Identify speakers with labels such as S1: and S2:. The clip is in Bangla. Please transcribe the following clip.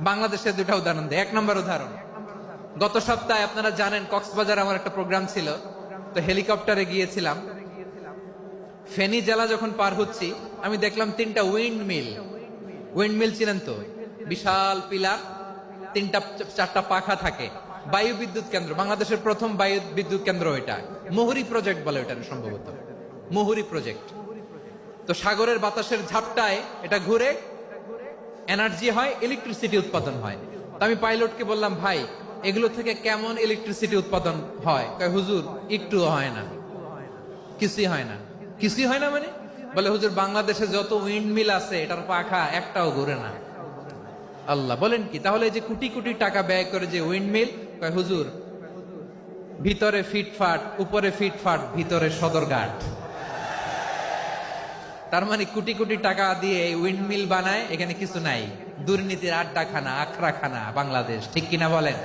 S1: বাংলাদেশের দুটা উদাহরণ দেয়। 1 নম্বর উদাহরণ, গত সপ্তাহে আপনারা জানেন কক্সবাজার আমার একটা প্রোগ্রাম ছিল, তো হেলিকপ্টারে গিয়েছিলাম। ফেনী জেলা যখন পার হচ্ছি আমি দেখলাম 3টা উইন্ডমিল চিনেন তো, বিশাল পিলার, 3টা 4টা পাখা থাকে, বায়ু বিদ্যুৎ কেন্দ্র, বাংলাদেশের প্রথম বায়ু বিদ্যুৎ কেন্দ্র এটা, মুহুরী প্রজেক্ট বলে এটা সম্ভবত, মুহুরী প্রজেক্ট। তো সাগরের বাতাসের ঝাপটায় এটা ঘুরে এনার্জি হয়, ইলেকট্রিসিটি উৎপাদন হয়। তো আমি পাইলটকে বললাম, ভাই এগুলো থেকে কেমন ইলেকট্রিসিটি উৎপাদন হয়? কয় হুজুর একটুও হয় না, কিছুই হয় না। কিছুই হয় না মানে? বলে হুজুর বাংলাদেশে যত উইন্ডমিল আছে এটার পাখা একটাও ঘুরে না। আল্লাহ, বলেন কি? তাহলে এই যে কোটি কোটি টাকা ব্যয় করে যে উইন্ডমিল, কয় হুজুর ভিতরে ফিটফাট, উপরে ফিটফাট, ভিতরে সদরঘাট। তার মানে কোটি কোটি টাকা দিয়ে এই উইন্ডমিল বানায়, এখানে কিছু নাই। দুর্নীতির আড্ডাখানা, আখড়াখানা বাংলাদেশ, ঠিক কিনা বলেন?